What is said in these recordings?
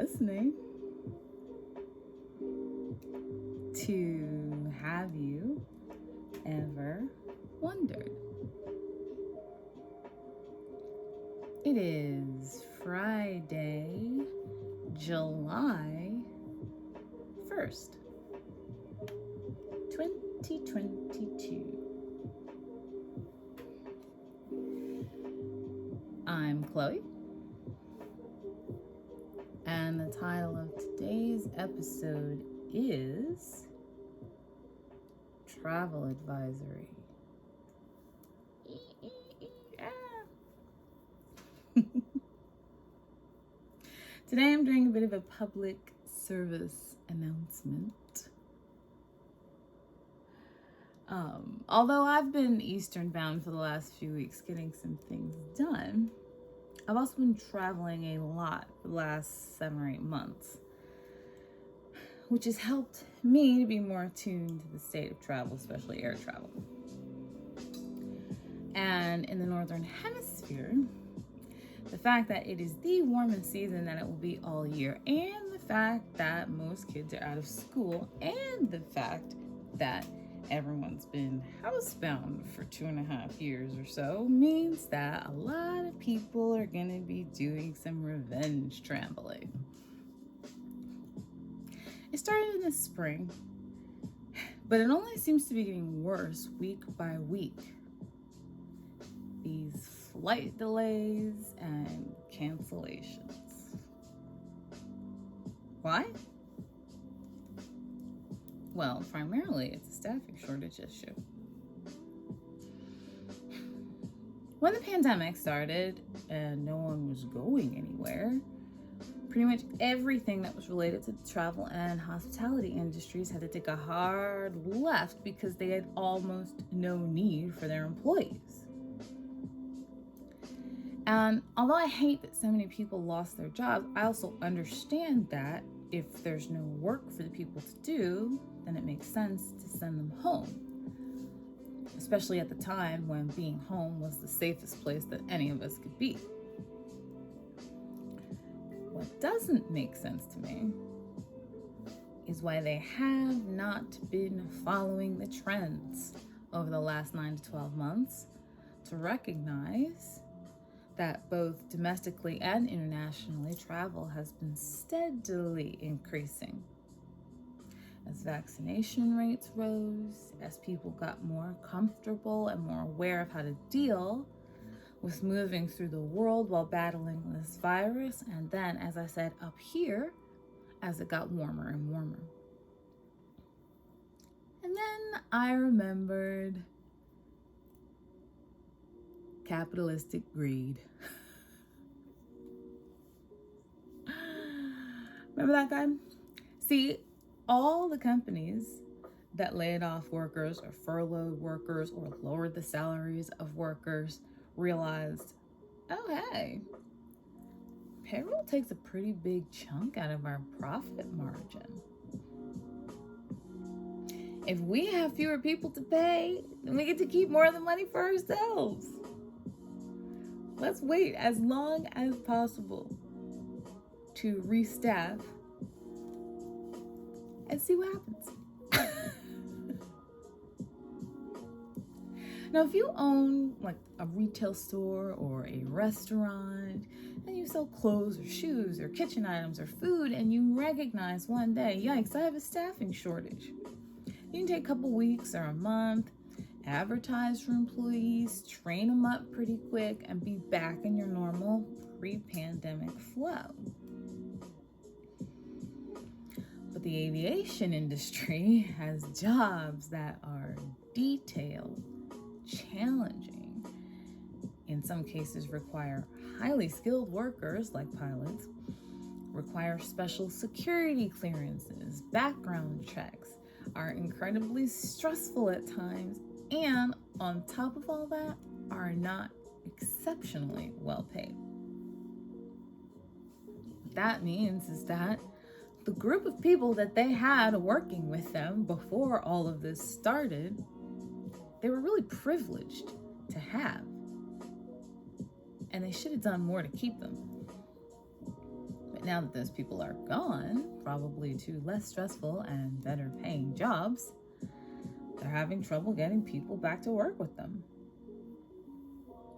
listening to Have You Ever Wondered? It is Friday, July 1st, 2022. I'm Chloe, and the title of today's episode is Travel Advisory. Today I'm doing a bit of a public service announcement. Although I've been Eastern bound for the last few weeks getting some things done, I've also been traveling a lot the last 7 or 8 months, which has helped me to be more attuned to the state of travel, especially air travel. And in the Northern Hemisphere, the fact that it is the warmest season that it will be all year, and the fact that most kids are out of school, and the fact that everyone's been housebound for 2.5 years or so means that a lot of people are going to be doing some revenge traveling. It started in the spring, but it only seems to be getting worse week by week. These flight delays and cancellations. Why? Well, primarily it's a staffing shortage issue. When the pandemic started and no one was going anywhere, pretty much everything that was related to the travel and hospitality industries had to take a hard left because they had almost no need for their employees. And although I hate that so many people lost their jobs, I also understand that if there's no work for the people to do, then it makes sense to send them home. Especially at the time when being home was the safest place that any of us could be. What doesn't make sense to me is why they have not been following the trends over the last 9 to 12 months to recognize that both domestically and internationally, travel has been steadily increasing. As vaccination rates rose, as people got more comfortable and more aware of how to deal with moving through the world while battling this virus, and then, as I said, up here, as it got warmer and warmer. And then I remembered capitalistic greed. Remember that guy? See, all the companies that laid off workers or furloughed workers or lowered the salaries of workers realized, oh hey, payroll takes a pretty big chunk out of our profit margin. If we have fewer people to pay, then we get to keep more of the money for ourselves. Let's wait as long as possible to restaff and see what happens. Now, if you own like a retail store or a restaurant and you sell clothes or shoes or kitchen items or food, and you recognize one day, yikes, I have a staffing shortage, you can take a couple weeks or a month, advertise for employees, train them up pretty quick, and be back in your normal pre-pandemic flow. But the aviation industry has jobs that are detailed, challenging, in some cases require highly skilled workers like pilots, require special security clearances, background checks, are incredibly stressful at times, and on top of all that, are not exceptionally well paid. What that means is that the group of people that they had working with them before all of this started, they were really privileged to have. And they should have done more to keep them. But now that those people are gone, probably to less stressful and better paying jobs, they're having trouble getting people back to work with them.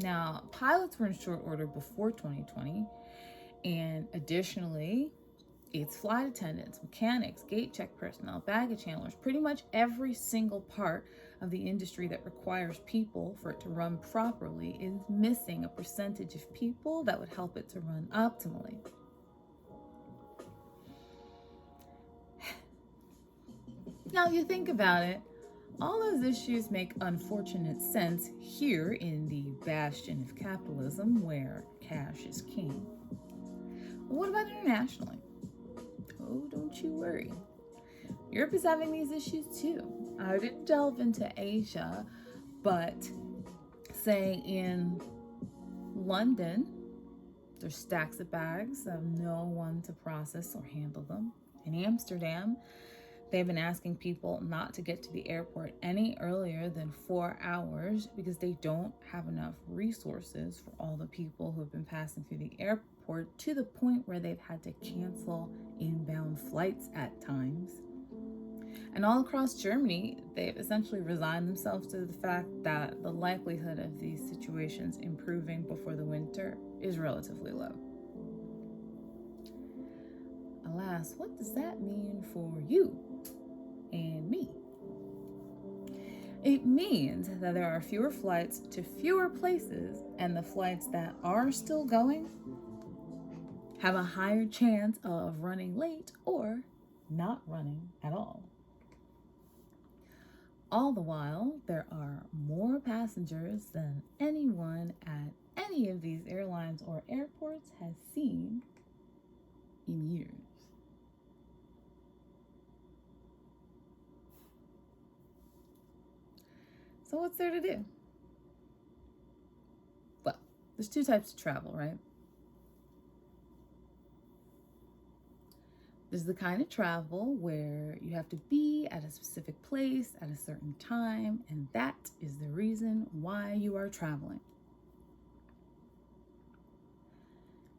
Now, pilots were in short order before 2020, and additionally, it's flight attendants, mechanics, gate check personnel, baggage handlers, pretty much every single part of the industry that requires people for it to run properly is missing a percentage of people that would help it to run optimally. Now, if you think about it, all those issues make unfortunate sense here in the bastion of capitalism where cash is king. But what about internationally? Oh, don't you worry. Europe is having these issues too. I didn't delve into Asia, but say in London, there's stacks of bags of no one to process or handle them. In Amsterdam, they've been asking people not to get to the airport any earlier than 4 hours because they don't have enough resources for all the people who have been passing through the airport, to the point where they've had to cancel inbound flights at times. And all across Germany, they've essentially resigned themselves to the fact that the likelihood of these situations improving before the winter is relatively low. Alas, what does that mean for you and me? It means that there are fewer flights to fewer places, and the flights that are still going have a higher chance of running late or not running at all. All the while, there are more passengers than anyone at any of these airlines or airports has seen in years. So what's there to do? Well, there's two types of travel, right? There's the kind of travel where you have to be at a specific place at a certain time, and that is the reason why you are traveling.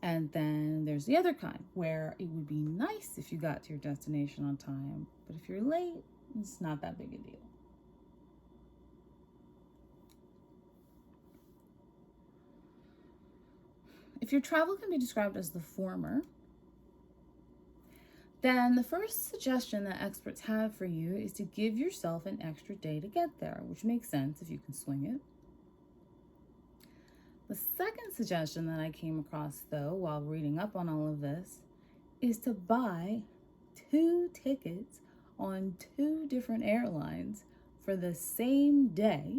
And then there's the other kind where it would be nice if you got to your destination on time, but if you're late, it's not that big a deal. If your travel can be described as the former, then the first suggestion that experts have for you is to give yourself an extra day to get there, which makes sense if you can swing it. The second suggestion that I came across, though, while reading up on all of this, is to buy 2 tickets on 2 different airlines for the same day,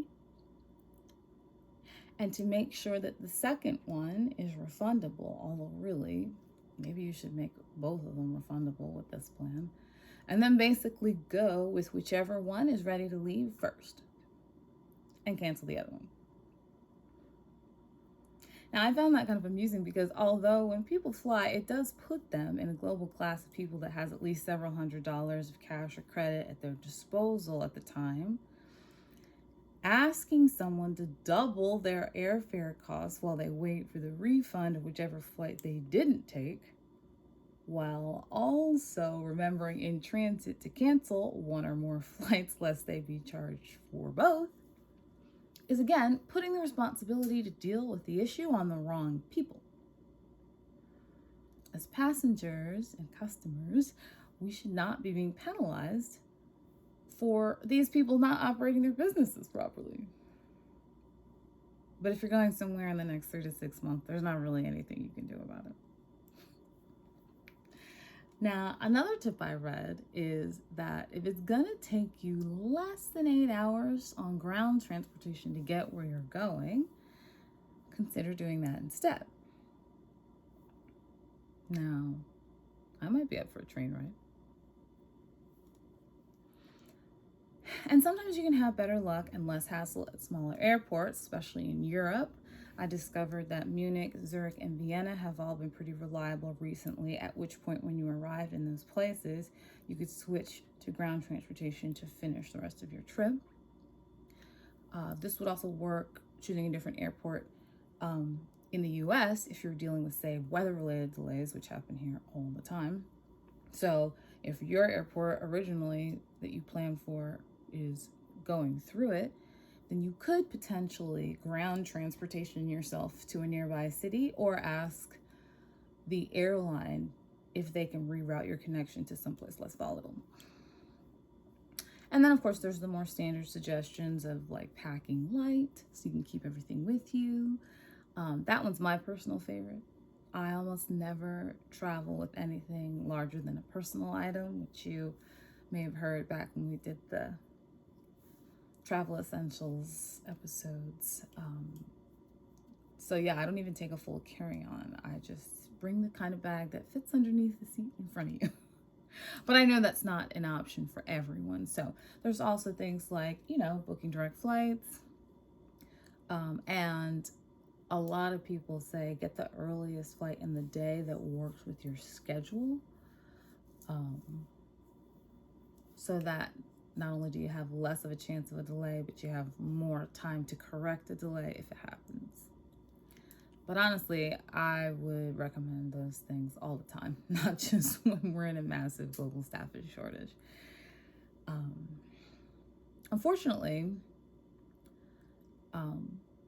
and to make sure that the second one is refundable, although really, maybe you should make both of them refundable with this plan, and then basically go with whichever one is ready to leave first and cancel the other one. Now, I found that kind of amusing because although when people fly, it does put them in a global class of people that has at least several $100s of cash or credit at their disposal at the time, asking someone to double their airfare costs while they wait for the refund of whichever flight they didn't take, while also remembering in transit to cancel 1 or more flights lest they be charged for both, is again putting the responsibility to deal with the issue on the wrong people. As passengers and customers, we should not be being penalized for these people not operating their businesses properly. But if you're going somewhere in the next 3 to 6 months, there's not really anything you can do about it. Now, another tip I read is that if it's gonna take you less than 8 hours on ground transportation to get where you're going, consider doing that instead. Now, I might be up for a train ride. And sometimes you can have better luck and less hassle at smaller airports, especially in Europe. I discovered that Munich, Zurich, and Vienna have all been pretty reliable recently, at which point when you arrived in those places, you could switch to ground transportation to finish the rest of your trip. This would also work choosing a different airport In the US, if you're dealing with, say, weather-related delays, which happen here all the time, so if your airport originally that you plan for is going through it, then you could potentially ground transportation yourself to a nearby city or ask the airline if they can reroute your connection to someplace less volatile. And then, of course, there's the more standard suggestions of like packing light so you can keep everything with you. That one's my personal favorite. I almost never travel with anything larger than a personal item, which you may have heard back when we did the travel essentials episodes. So yeah, I don't even take a full carry-on. I just bring the kind of bag that fits underneath the seat in front of you. But I know that's not an option for everyone. So there's also things like, booking direct flights. And a lot of people say get the earliest flight in the day that works with your schedule. So that not only do you have less of a chance of a delay, but you have more time to correct a delay if it happens. But honestly, I would recommend those things all the time, not just when we're in a massive global staffing shortage. Unfortunately,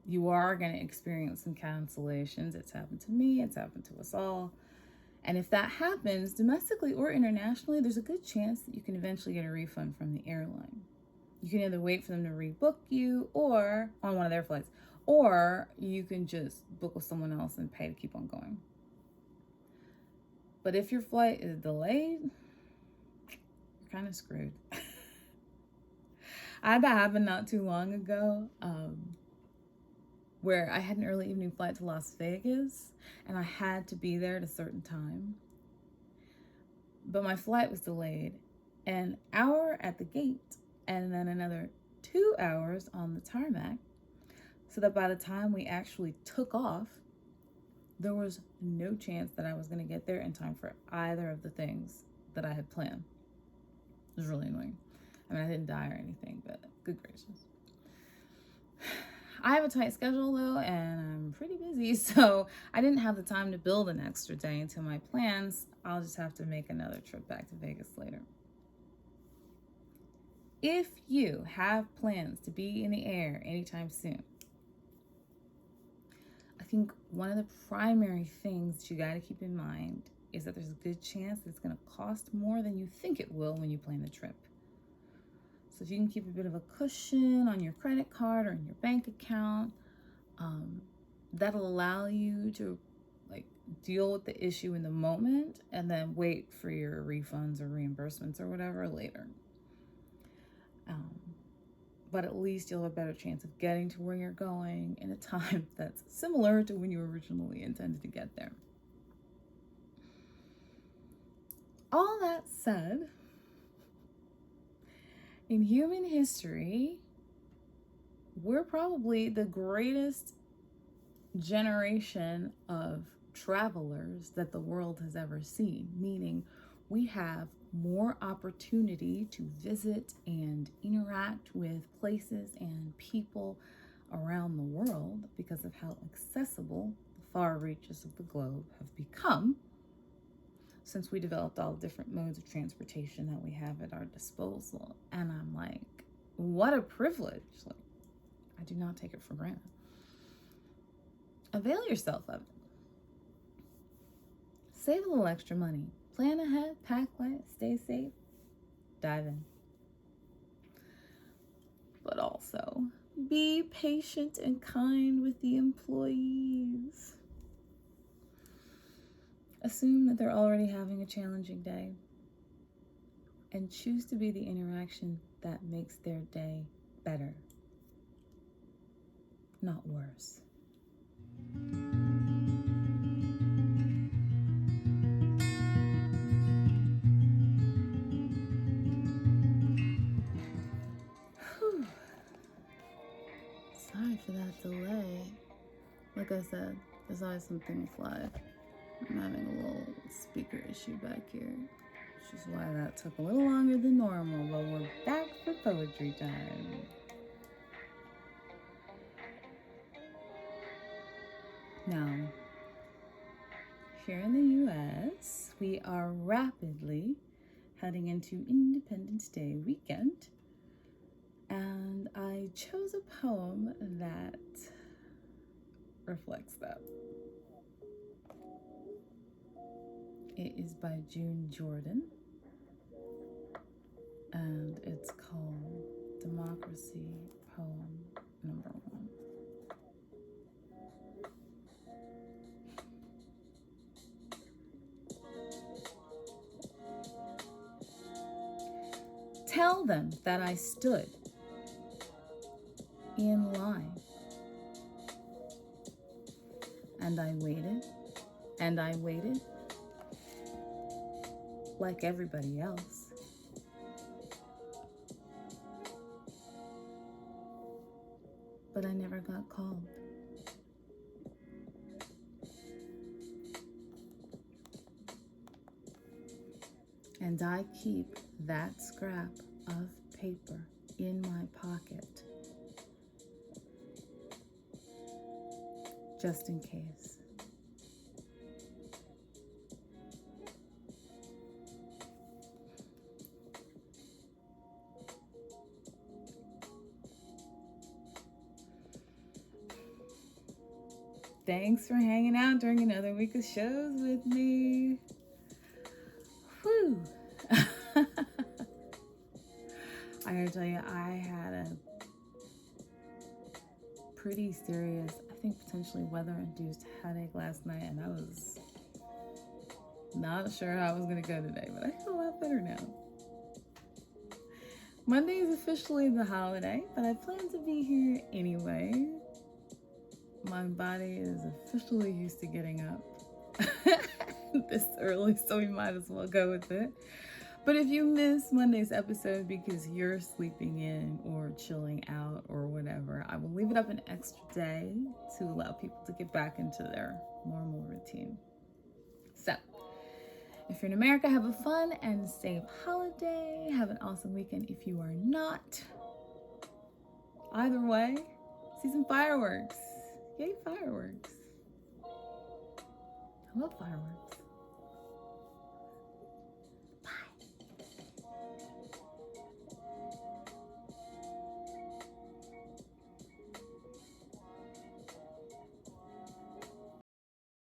you are going to experience some cancellations. It's happened to me. It's happened to us all. And if that happens, domestically or internationally, there's a good chance that you can eventually get a refund from the airline. You can either wait for them to rebook you or on one of their flights, or you can just book with someone else and pay to keep on going. But if your flight is delayed, you're kind of screwed. I had that happen not too long ago, where I had an early evening flight to Las Vegas and I had to be there at a certain time. But my flight was delayed an hour at the gate and then another 2 hours on the tarmac, so that by the time we actually took off, there was no chance that I was going to get there in time for either of the things that I had planned. It was really annoying. I mean, I didn't die or anything, but good gracious. I have a tight schedule though, and I'm pretty busy, so I didn't have the time to build an extra day into my plans. I'll just have to make another trip back to Vegas later. If you have plans to be in the air anytime soon, I think one of the primary things that you got to keep in mind is that there's a good chance that it's going to cost more than you think it will when you plan the trip. So if you can keep a bit of a cushion on your credit card or in your bank account, that'll allow you to deal with the issue in the moment and then wait for your refunds or reimbursements or whatever later. But at least you'll have a better chance of getting to where you're going in a time that's similar to when you originally intended to get there. All that said, in human history, we're probably the greatest generation of travelers that the world has ever seen, meaning we have more opportunity to visit and interact with places and people around the world because of how accessible the far reaches of the globe have become since we developed all the different modes of transportation that we have at our disposal. And I'm like, what a privilege. I do not take it for granted. Avail yourself of it. Save a little extra money. Plan ahead, pack light, stay safe, dive in. But also, be patient and kind with the employees. Assume that they're already having a challenging day and choose to be the interaction that makes their day better, not worse. Sorry for that delay. Like I said, there's always something with live. I'm having a little speaker issue back here, which is why that took a little longer than normal, but we're back for poetry time. Now, here in the US, we are rapidly heading into Independence Day weekend, and I chose a poem that reflects that. It is by June Jordan, and it's called Democracy Poem Number 1. Tell them that I stood in line, and I waited, and I waited like everybody else. But I never got called. And I keep that scrap of paper in my pocket, just in case. Thanks for hanging out during another week of shows with me. Whew. I gotta tell you, I had a pretty serious, I think potentially weather-induced headache last night, and I was not sure how I was gonna go today, but I feel a lot better now. Monday is officially the holiday, but I plan to be here anyway. My body is officially used to getting up this early, so we might as well go with it. But if you miss Monday's episode because you're sleeping in or chilling out or whatever, I will leave it up an extra day to allow people to get back into their normal routine. So, if you're in America, have a fun and safe holiday. Have an awesome weekend if you are not. Either way, see some fireworks. Yay, fireworks. I love fireworks.